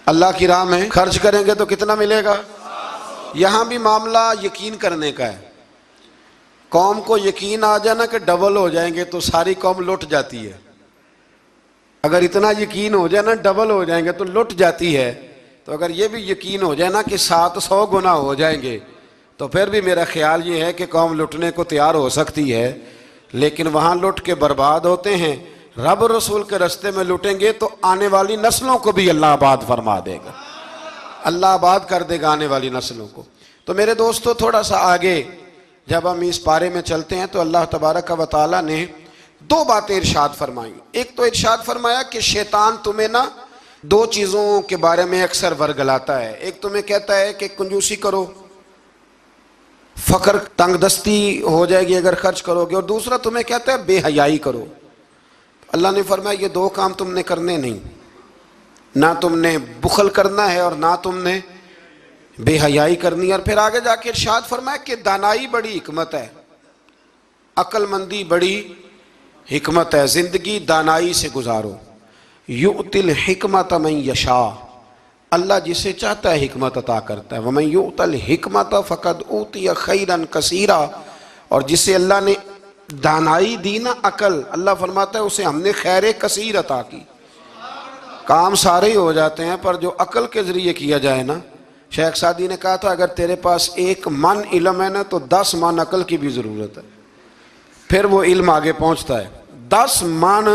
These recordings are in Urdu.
اللہ کی راہ میں خرچ کریں گے تو کتنا ملے گا؟ یہاں بھی معاملہ یقین کرنے کا ہے۔ قوم کو یقین آ جائے نا کہ ڈبل ہو جائیں گے تو ساری قوم لٹ جاتی ہے۔ اگر اتنا یقین ہو جائے نا ڈبل ہو جائیں گے تو لٹ جاتی ہے، تو اگر یہ بھی یقین ہو جائے نا کہ 700 گنا ہو جائیں گے تو پھر بھی میرا خیال یہ ہے کہ قوم لٹنے کو تیار ہو سکتی ہے، لیکن وہاں لٹ کے برباد ہوتے ہیں۔ رب رسول کے رستے میں لٹیں گے تو آنے والی نسلوں کو بھی اللہ آباد فرما دے گا، اللہ آباد کر دے گا آنے والی نسلوں کو۔ تو میرے دوستو تھوڑا سا آگے جب ہم اس پارے میں چلتے ہیں تو اللہ تبارک و تعالیٰ نے دو باتیں ارشاد فرمائیں۔ ایک تو ارشاد فرمایا کہ شیطان تمہیں نا دو چیزوں کے بارے میں اکثر ورگلاتا ہے۔ ایک تمہیں کہتا ہے کہ کنجوسی کرو، فقر تنگ دستی ہو جائے گی اگر خرچ کرو گے، اور دوسرا تمہیں کہتا ہے بے حیائی کرو۔ اللہ نے فرمایا یہ دو کام تم نے کرنے نہیں، نہ تم نے بخل کرنا ہے اور نہ تم نے بے حیائی کرنی ہے۔ اور پھر آگے جا کے ارشاد فرمایا کہ دانائی بڑی حکمت ہے، عقل مندی بڑی حکمت ہے، زندگی دانائی سے گزارو۔ یؤتی الحکمت من یشاء، اللہ جسے چاہتا ہے حکمت عطا کرتا ہے۔ ومن یؤت الحکمت فقد اوتی خیرا کثیرا، اور جسے اللہ نے دانائی دی نا عقل، اللہ فرماتا ہے اسے ہم نے خیر کثیر عطا کی۔ کام سارے ہی ہو جاتے ہیں پر جو عقل کے ذریعے کیا جائے نا، شیخ سعدی نے کہا تھا اگر تیرے پاس 1 من علم ہے نا تو 10 من عقل کی بھی ضرورت ہے، پھر وہ علم آگے پہنچتا ہے۔ 10 من،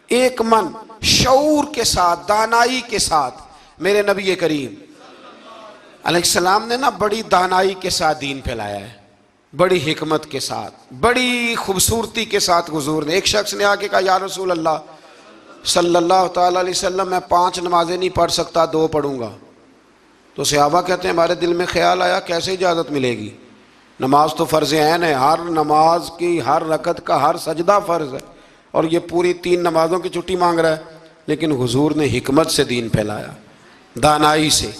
1 من شعور کے ساتھ، دانائی کے ساتھ۔ میرے نبی کریم علیہ السلام نے نا بڑی دانائی کے ساتھ دین پھیلایا ہے، بڑی حکمت کے ساتھ، بڑی خوبصورتی کے ساتھ حضور نے۔ ایک شخص نے آگے کہا یا رسول اللہ صلی اللہ تعالیٰ علیہ وسلم میں 5 نمازیں نہیں پڑھ سکتا، 2 پڑھوں گا۔ تو صحابہ کہتے ہیں ہمارے دل میں خیال آیا کیسے اجازت ملے گی، نماز تو فرض عین ہے، ہر نماز کی ہر رکعت کا ہر سجدہ فرض ہے، اور یہ پوری 3 نمازوں کی چھٹی مانگ رہا ہے۔ لیکن حضور نے حکمت سے دین پھیلایا، دانائی سے۔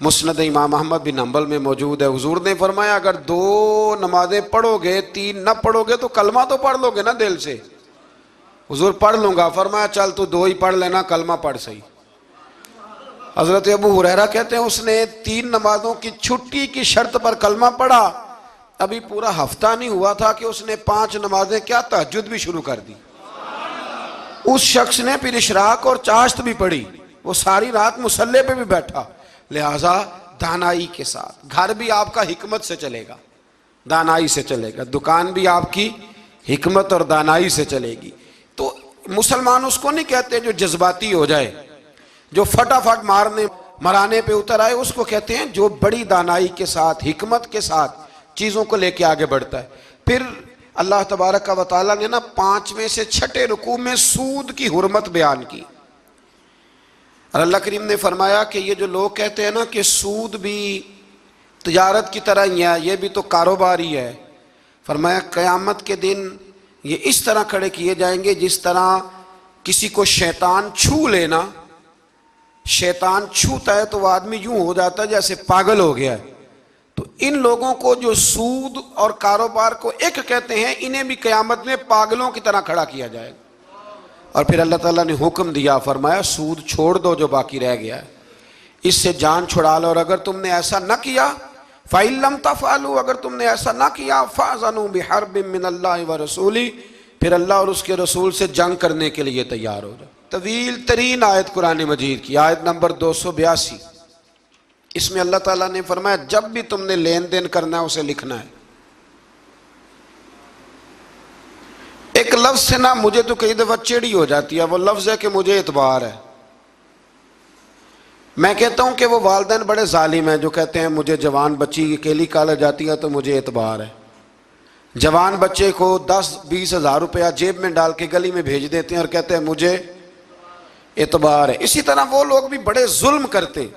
مسند امام احمد بن حنبل میں موجود ہے، حضور نے فرمایا اگر 2 نمازیں پڑھو گے 3 نہ پڑھو گے تو کلمہ تو پڑھ لو گے نا دل سے۔ حضور پڑھ لوں گا، فرمایا چل تو 2 ہی پڑھ لینا، کلمہ پڑھ صحیح۔ حضرت ابو ہریرہ کہتے ہیں اس نے 3 نمازوں کی چھٹی کی شرط پر کلمہ پڑھا، ابھی پورا ہفتہ نہیں ہوا تھا کہ اس نے 5 نمازیں کیا تہجد بھی شروع کر دی۔ اس شخص نے پھر اشراق اور چاشت بھی پڑھی، وہ ساری رات مصلی پہ بھی بیٹھا۔ لہٰذا دانائی کے ساتھ گھر بھی آپ کا حکمت سے چلے گا، دانائی سے چلے گا، دکان بھی آپ کی حکمت اور دانائی سے چلے گی۔ تو مسلمان اس کو نہیں کہتے جو جذباتی ہو جائے، جو فٹافٹ مرانے پہ اتر آئے، اس کو کہتے ہیں جو بڑی دانائی کے ساتھ، حکمت کے ساتھ چیزوں کو لے کے آگے بڑھتا ہے۔ پھر اللہ تبارک و تعالیٰ نے نا 5ویں سے 6ٹھے رکوع میں سود کی حرمت بیان کی، اور اللہ کریم نے فرمایا کہ یہ جو لوگ کہتے ہیں نا کہ سود بھی تجارت کی طرح ہی ہے، یہ بھی تو کاروبار ہی ہے، فرمایا قیامت کے دن یہ اس طرح کھڑے کیے جائیں گے جس طرح کسی کو شیطان چھو لینا، شیطان چھوتا ہے تو وہ آدمی یوں ہو جاتا ہے جیسے پاگل ہو گیا ہے۔ تو ان لوگوں کو جو سود اور کاروبار کو ایک کہتے ہیں، انہیں بھی قیامت میں پاگلوں کی طرح کھڑا کیا جائے گا۔ اور پھر اللہ تعالیٰ نے حکم دیا، فرمایا سود چھوڑ دو جو باقی رہ گیا ہے، اس سے جان چھڑا لو، اور اگر تم نے ایسا نہ کیا فَإِن لَمْ تَفْعَلُوا، اگر تم نے ایسا نہ کیا فَأْذَنُوا بِحَرْبٍ مِّنَ اللَّهِ وَرَسُولِهِ، پھر اللہ اور اس کے رسول سے جنگ کرنے کے لیے تیار ہو جائے۔ طویل ترین آیت قرآن مجید کی، آیت نمبر 282، اس میں اللہ تعالیٰ نے فرمایا جب بھی تم نے لین دین کرنا ہے اسے لکھنا ہے۔ ایک لفظ سے نا مجھے تو کئی دفعہ چڑی ہو جاتی ہے، وہ لفظ ہے کہ مجھے اعتبار ہے۔ میں کہتا ہوں کہ وہ والدین بڑے ظالم ہیں جو کہتے ہیں مجھے جوان بچی اکیلی کالج جاتی ہے تو مجھے اعتبار ہے، جوان بچے کو 10-20 ہزار روپیہ جیب میں ڈال کے گلی میں بھیج دیتے ہیں اور کہتے ہیں مجھے اعتبار ہے۔ اسی طرح وہ لوگ بھی بڑے ظلم کرتے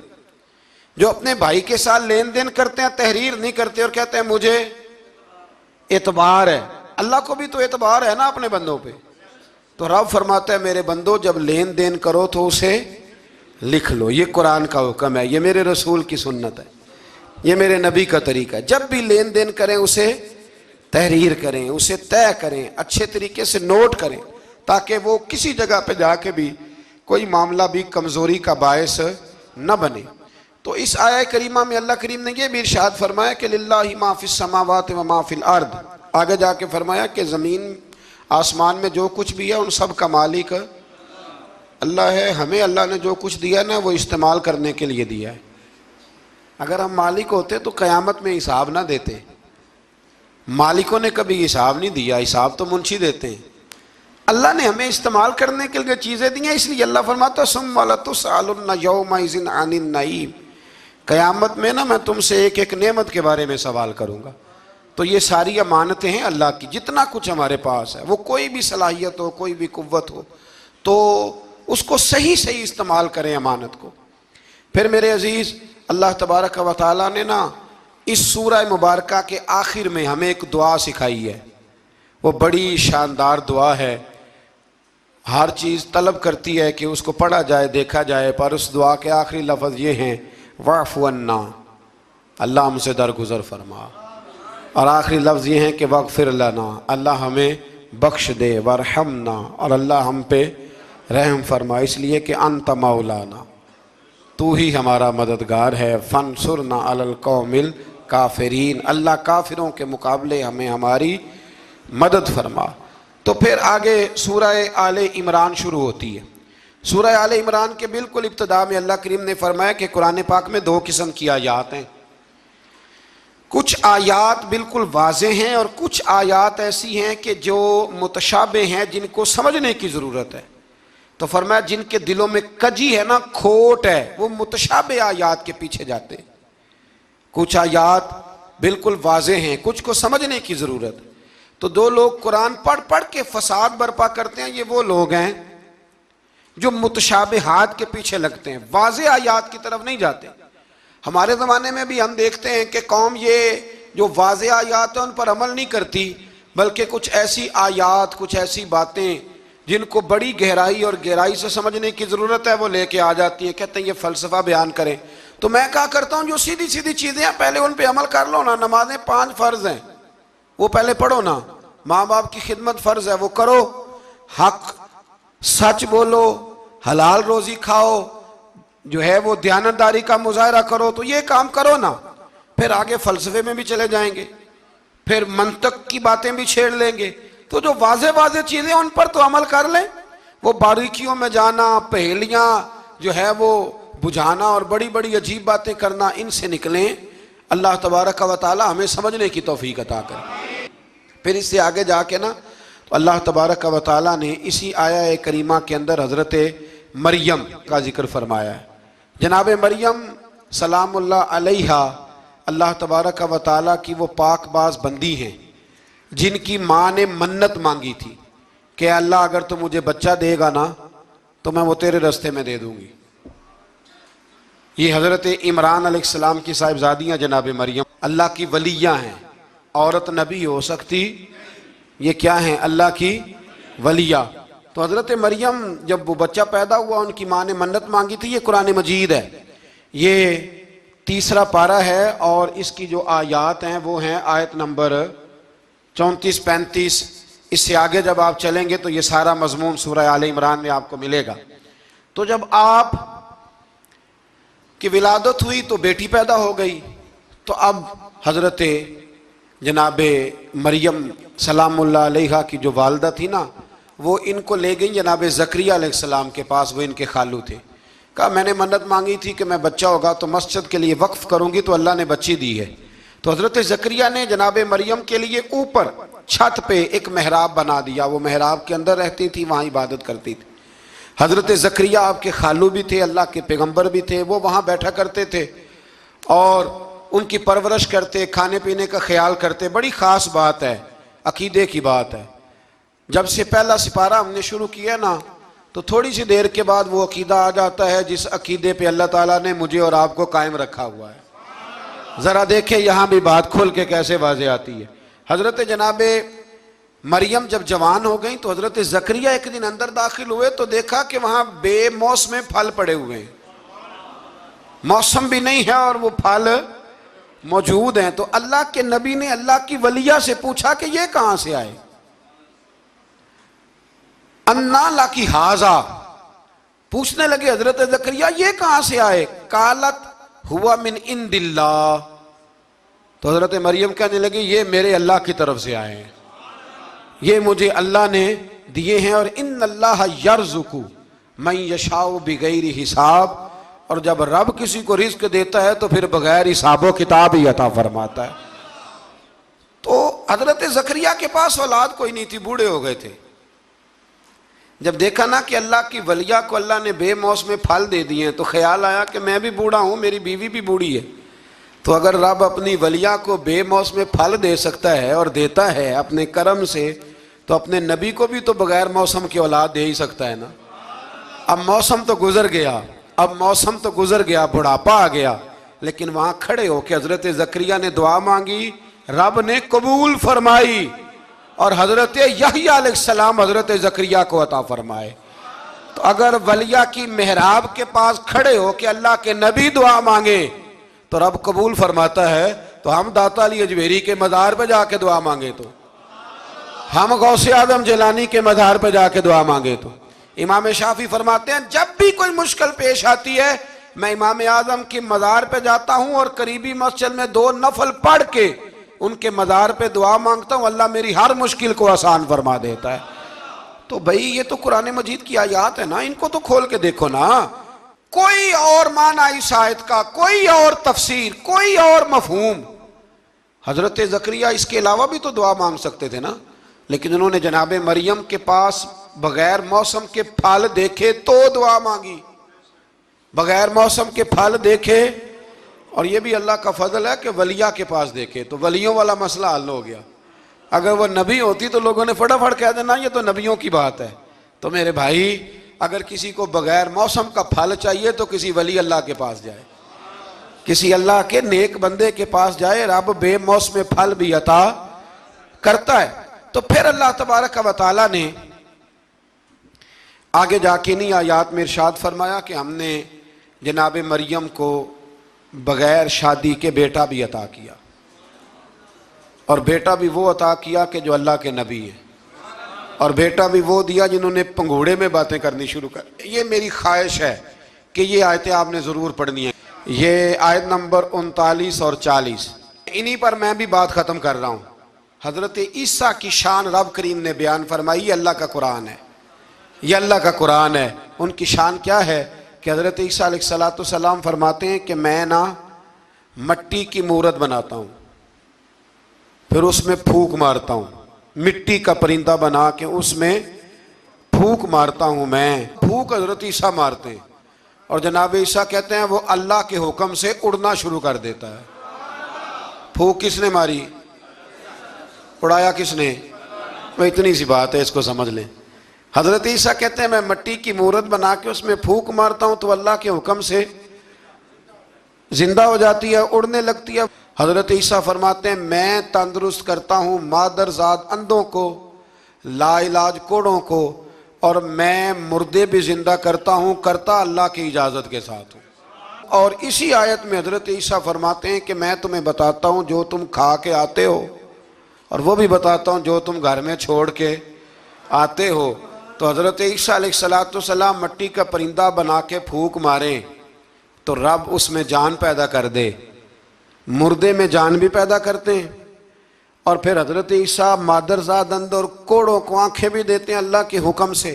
جو اپنے بھائی کے ساتھ لین دین کرتے ہیں، تحریر نہیں کرتے اور کہتے ہیں مجھے اعتبار ہے۔ اللہ کو بھی تو اعتبار ہے نا اپنے بندوں پہ، تو رب فرماتا ہے میرے بندو جب لین دین کرو تو اسے لکھ لو، یہ قرآن کا حکم ہے، یہ میرے رسول کی سنت ہے، یہ میرے نبی کا طریقہ ہے۔ جب بھی لین دین کریں اسے تحریر کریں، اسے طے کریں، اچھے طریقے سے نوٹ کریں، تاکہ وہ کسی جگہ پہ جا کے بھی کوئی معاملہ بھی کمزوری کا باعث نہ بنے۔ تو اس آیہ کریمہ میں اللہ کریم نے یہ بھی ارشاد فرمایا کہ للہ ما فی السماوات و ما فی الارض، آگے جا کے فرمایا کہ زمین آسمان میں جو کچھ بھی ہے ان سب کا مالک اللہ ہے۔ ہمیں اللہ نے جو کچھ دیا نا وہ استعمال کرنے کے لیے دیا ہے۔ اگر ہم مالک ہوتے تو قیامت میں حساب نہ دیتے، مالکوں نے کبھی حساب نہیں دیا، حساب تو منشی دیتے ہیں۔ اللہ نے ہمیں استعمال کرنے کے لیے چیزیں دی ہیں، اس لیے اللہ فرماتا ہے ثم لتسألن یومئذ عن النعیم، قیامت میں نا میں تم سے ایک ایک نعمت کے بارے میں سوال کروں گا۔ تو یہ ساری امانتیں ہیں اللہ کی، جتنا کچھ ہمارے پاس ہے، وہ کوئی بھی صلاحیت ہو، کوئی بھی قوت ہو، تو اس کو صحیح صحیح استعمال کریں امانت کو۔ پھر میرے عزیز، اللہ تبارک و تعالیٰ نے نا اس سورہ مبارکہ کے آخر میں ہمیں ایک دعا سکھائی ہے، وہ بڑی شاندار دعا ہے، ہر چیز طلب کرتی ہے کہ اس کو پڑھا جائے، دیکھا جائے، پر اس دعا کے آخری لفظ یہ ہیں واعف عنا، اللہ ہم سے درگزر فرما، اور آخری لفظ یہ ہیں کہ واغفر لنا، اللہ ہمیں بخش دے، وارحمنا، اور اللہ ہم پہ رحم فرما، اس لیے کہ انت مولانا، تو ہی ہمارا مددگار ہے، فانصرنا علی القوم الکافرین، اللہ کافروں کے مقابلے ہمیں ہماری مدد فرما۔ تو پھر آگے سورہ آل عمران شروع ہوتی ہے۔ سورہ آل عمران کے بالکل ابتدا میں اللہ کریم نے فرمایا کہ قرآن پاک میں دو قسم کی آیات ہیں، کچھ آیات بالکل واضح ہیں اور کچھ آیات ایسی ہیں کہ جو متشابہ ہیں، جن کو سمجھنے کی ضرورت ہے۔ تو فرمایا جن کے دلوں میں کجی ہے نا، کھوٹ ہے، وہ متشابہ آیات کے پیچھے جاتے ہیں۔ کچھ آیات بالکل واضح ہیں، کچھ کو سمجھنے کی ضرورت ہے۔ تو دو لوگ قرآن پڑھ پڑھ کے فساد برپا کرتے ہیں، یہ وہ لوگ ہیں جو متشابہات کے پیچھے لگتے ہیں، واضح آیات کی طرف نہیں جاتے۔ ہمارے زمانے میں بھی ہم دیکھتے ہیں کہ قوم یہ جو واضح آیات ہیں ان پر عمل نہیں کرتی، بلکہ کچھ ایسی آیات، کچھ ایسی باتیں جن کو بڑی گہرائی اور گہرائی سے سمجھنے کی ضرورت ہے وہ لے کے آ جاتی ہیں، کہتے ہیں یہ فلسفہ بیان کریں۔ تو میں کہا کرتا ہوں جو سیدھی سیدھی چیزیں ہیں پہلے ان پہ عمل کر لو نا۔ نمازیں 5 فرض ہیں، وہ پہلے پڑھو نا۔ ماں باپ کی خدمت فرض ہے، وہ کرو۔ حق سچ بولو، حلال روزی کھاؤ، جو ہے وہ دیانتداری کا مظاہرہ کرو، تو یہ کام کرو نا۔ پھر آگے فلسفے میں بھی چلے جائیں گے، پھر منطق کی باتیں بھی چھیڑ لیں گے۔ تو جو واضح واضح چیزیں ان پر تو عمل کر لیں، وہ باریکیوں میں جانا، پہیلیاں جو ہے وہ بجھانا اور بڑی بڑی عجیب باتیں کرنا، ان سے نکلیں۔ اللہ تبارک و تعالی ہمیں سمجھنے کی توفیق عطا کرے۔ پھر اس سے آگے جا کے نا تو اللہ تبارک و تعالی نے اسی آیہ کریمہ کے اندر حضرت مریم کا ذکر فرمایا ہے۔ جناب مریم سلام اللہ علیہا اللہ تبارک و تعالی کی وہ پاک باز بندی ہیں جن کی ماں نے منت مانگی تھی کہ اللہ اگر تو مجھے بچہ دے گا نا تو میں وہ تیرے رستے میں دے دوں گی۔ یہ حضرت عمران علیہ السلام کی صاحبزادیاں جناب مریم اللہ کی ولیاں ہیں۔ عورت نبی ہو سکتی، یہ کیا ہیں؟ اللہ کی ولیہ۔ تو حضرت مریم جب وہ بچہ پیدا ہوا ان کی ماں نے منت مانگی تھی۔ یہ قرآن مجید ہے، یہ 3 پارہ ہے، اور اس کی جو آیات ہیں وہ ہیں آیت نمبر 34-35۔ اس سے آگے جب آپ چلیں گے تو یہ سارا مضمون سورہ آل عمران میں آپ کو ملے گا۔ تو جب آپ کی ولادت ہوئی تو بیٹی پیدا ہو گئی، تو اب حضرت جناب مریم سلام اللہ علیہا کی جو والدہ تھی نا، وہ ان کو لے گئی جناب زکریا علیہ السلام کے پاس، وہ ان کے خالو تھے۔ کہا میں نے منت مانگی تھی کہ میں بچہ ہوگا تو مسجد کے لیے وقف کروں گی، تو اللہ نے بچی دی ہے۔ تو حضرت زکریا نے جناب مریم کے لیے اوپر چھت پہ ایک محراب بنا دیا، وہ محراب کے اندر رہتی تھی، وہاں عبادت کرتی تھی۔ حضرت زکریا آپ کے خالو بھی تھے، اللہ کے پیغمبر بھی تھے، وہ وہاں بیٹھا کرتے تھے اور ان کی پرورش کرتے، کھانے پینے کا خیال کرتے۔ بڑی خاص بات ہے، عقیدے کی بات ہے۔ جب سے پہلا سپارہ ہم نے شروع کیا نا تو تھوڑی سی دیر کے بعد وہ عقیدہ آ جاتا ہے جس عقیدے پہ اللہ تعالیٰ نے مجھے اور آپ کو قائم رکھا ہوا ہے۔ ذرا دیکھیں یہاں بھی بات کھول کے کیسے واضح آتی ہے۔ حضرت جناب مریم جب جوان ہو گئیں تو حضرت زکریا ایک دن اندر داخل ہوئے تو دیکھا کہ وہاں بے موسم پھل پڑے ہوئے ہیں، موسم بھی نہیں ہے اور وہ پھل موجود ہیں۔ تو اللہ کے نبی نے اللہ کی ولیہ سے پوچھا کہ یہ کہاں سے آئے؟ انا لکی ھذا، پوچھنے لگے حضرت زکریا یہ کہاں سے آئے؟ قالت ہوا من عند اللہ، تو حضرت مریم کہنے لگی یہ میرے اللہ کی طرف سے آئے ہیں، یہ مجھے اللہ نے دیے ہیں، اور ان اللہ یرزق من یشاء بغیر حساب، اور جب رب کسی کو رزق دیتا ہے تو پھر بغیر حساب و کتاب ہی عطا فرماتا ہے۔ تو حضرت زکریا کے پاس اولاد کوئی نہیں تھی، بوڑھے ہو گئے تھے۔ جب دیکھا نا کہ اللہ کی ولیہ کو اللہ نے بے موسم پھل دے دیے ہیں تو خیال آیا کہ میں بھی بوڑھا ہوں، میری بیوی بھی بوڑھی ہے، تو اگر رب اپنی ولیہ کو بے موسم پھل دے سکتا ہے اور دیتا ہے اپنے کرم سے، تو اپنے نبی کو بھی تو بغیر موسم کی اولاد دے ہی سکتا ہے نا۔ اب موسم تو گزر گیا، بڑھاپا آ گیا، لیکن وہاں کھڑے ہو کے حضرت زکریا نے دعا مانگی، رب نے قبول فرمائی، اور حضرت یحییٰ علیہ السلام حضرت زکریا کو عطا فرمائے۔ تو اگر ولیہ کی محراب کے پاس کھڑے ہو کہ اللہ کے نبی دعا مانگے تو رب قبول فرماتا ہے، تو ہم داتا علی اجمیری کے مزار پہ جا کے دعا مانگے تو، ہم غوث اعظم جیلانی کے مزار پہ جا کے دعا مانگے تو۔ امام شافعی فرماتے ہیں جب بھی کوئی مشکل پیش آتی ہے میں امام اعظم کی مزار پہ جاتا ہوں اور قریبی مسجد میں 2 نفل پڑھ کے ان کے مزار پہ دعا مانگتا ہوں، اللہ میری ہر مشکل کو آسان فرما دیتا ہے۔ تو بھئی یہ تو قرآن مجید کی آیات ہے نا، ان کو تو کھول کے دیکھو نا، کوئی اور معنی اس آیت کا، کوئی اور تفسیر، کوئی اور مفہوم۔ حضرت زکریا اس کے علاوہ بھی تو دعا مانگ سکتے تھے نا، لیکن انہوں نے جناب مریم کے پاس بغیر موسم کے پھل دیکھے تو دعا مانگی، بغیر موسم کے پھل دیکھے، اور یہ بھی اللہ کا فضل ہے کہ ولیہ کے پاس دیکھے تو ولیوں والا مسئلہ حل ہو گیا۔ اگر وہ نبی ہوتی تو لوگوں نے فٹافٹ کہہ دینا یہ تو نبیوں کی بات ہے۔ تو میرے بھائی اگر کسی کو بغیر موسم کا پھل چاہیے تو کسی ولی اللہ کے پاس جائے، کسی اللہ کے نیک بندے کے پاس جائے، رب بے موسم پھل بھی عطا کرتا ہے۔ تو پھر اللہ تبارک و تعالیٰ نے آگے جا کے نہیں آیات میں ارشاد فرمایا کہ ہم نے جناب مریم کو بغیر شادی کے بیٹا بھی عطا کیا، اور بیٹا بھی وہ عطا کیا کہ جو اللہ کے نبی ہیں، اور بیٹا بھی وہ دیا جنہوں نے پنگھوڑے میں باتیں کرنی شروع کر۔ یہ میری خواہش ہے کہ یہ آیتیں آپ نے ضرور پڑھنی ہیں، یہ آیت نمبر 39 اور 40، انہی پر میں بھی بات ختم کر رہا ہوں۔ حضرت عیسیٰ کی شان رب کریم نے بیان فرمائی، یہ اللہ کا قرآن ہے، یہ اللہ کا قرآن ہے۔ ان کی شان کیا ہے کہ حضرت عیسیٰ علیہ السلام فرماتے ہیں کہ میں نا مٹی کی مورت بناتا ہوں، پھر اس میں پھونک مارتا ہوں، مٹی کا پرندہ بنا کے اس میں پھونک مارتا ہوں، میں پھونک حضرت عیسیٰ مارتے ہیں، اور جناب عیسیٰ کہتے ہیں وہ اللہ کے حکم سے اڑنا شروع کر دیتا ہے۔ پھونک کس نے ماری؟ اڑایا کس نے؟ وہ اتنی سی بات ہے، اس کو سمجھ لیں۔ حضرت عیسیٰ کہتے ہیں میں مٹی کی مورت بنا کے اس میں پھونک مارتا ہوں تو اللہ کے حکم سے زندہ ہو جاتی ہے، اڑنے لگتی ہے۔ حضرت عیسیٰ فرماتے ہیں میں تندرست کرتا ہوں مادرزاد اندھوں کو، لا علاج کوڑوں کو، اور میں مردے بھی زندہ کرتا ہوں، کرتا اللہ کی اجازت کے ساتھ ہوں۔ اور اسی آیت میں حضرت عیسیٰ فرماتے ہیں کہ میں تمہیں بتاتا ہوں جو تم کھا کے آتے ہو، اور وہ بھی بتاتا ہوں جو تم گھر میں چھوڑ کے آتے ہو۔ تو حضرت عیسیٰ علیہ السلام مٹی کا پرندہ بنا کے پھونک ماریں تو رب اس میں جان پیدا کر دے، مردے میں جان بھی پیدا کرتے ہیں، اور پھر حضرت عیسیٰ مادرزاد اندھ اور کوڑوں کو آنکھیں بھی دیتے ہیں اللہ کے حکم سے،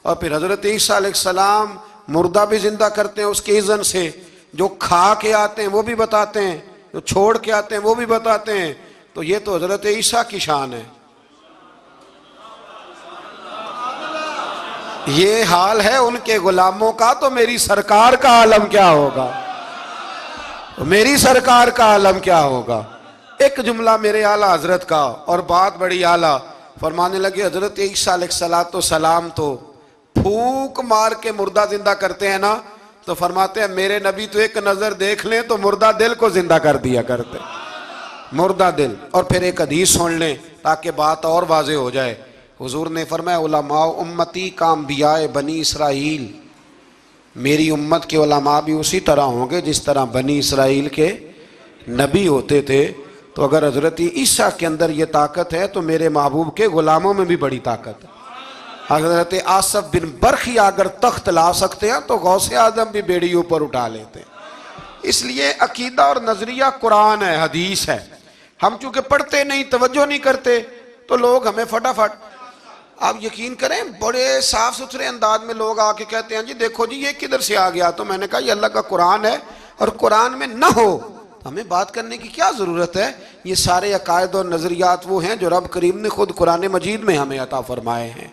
اور پھر حضرت عیسیٰ علیہ السلام مردہ بھی زندہ کرتے ہیں اس کے اذن سے، جو کھا کے آتے ہیں وہ بھی بتاتے ہیں، جو چھوڑ کے آتے ہیں وہ بھی بتاتے ہیں۔ تو یہ تو حضرت عیسیٰ کی شان ہے۔ یہ حال ہے ان کے غلاموں کا، تو میری سرکار کا عالم کیا ہوگا، میری سرکار کا عالم کیا ہوگا۔ ایک جملہ میرے اعلیٰ حضرت کا، اور بات بڑی اعلیٰ، فرمانے لگے حضرت عیسیٰ علیہ السلام تو پھونک مار کے مردہ زندہ کرتے ہیں نا، تو فرماتے ہیں میرے نبی تو ایک نظر دیکھ لیں تو مردہ دل کو زندہ کر دیا کرتے، مردہ دل۔ اور پھر ایک حدیث سن لیں تاکہ بات اور واضح ہو جائے۔ حضور نے فرمایا علماء امتی کا انبیاء بنی اسرائیل، میری امت کے علماء بھی اسی طرح ہوں گے جس طرح بنی اسرائیل کے نبی ہوتے تھے۔ تو اگر حضرت عیسیٰ کے اندر یہ طاقت ہے تو میرے محبوب کے غلاموں میں بھی بڑی طاقت ہے۔ حضرت آصف بن برخی اگر تخت لا سکتے ہیں تو غوث اعظم بھی بیڑی اوپر اٹھا لیتے ہیں۔ اس لیے عقیدہ اور نظریہ قرآن ہے، حدیث ہے۔ ہم چونکہ پڑھتے نہیں، توجہ نہیں کرتے، تو لوگ ہمیں فٹافٹ، آپ یقین کریں بڑے صاف ستھرے انداز میں لوگ آ کے کہتے ہیں جی دیکھو جی یہ کدھر سے آ گیا، تو میں نے کہا یہ اللہ کا قرآن ہے، اور قرآن میں نہ ہو تو ہمیں بات کرنے کی کیا ضرورت ہے؟ یہ سارے عقائد اور نظریات وہ ہیں جو رب کریم نے خود قرآن مجید میں ہمیں عطا فرمائے ہیں۔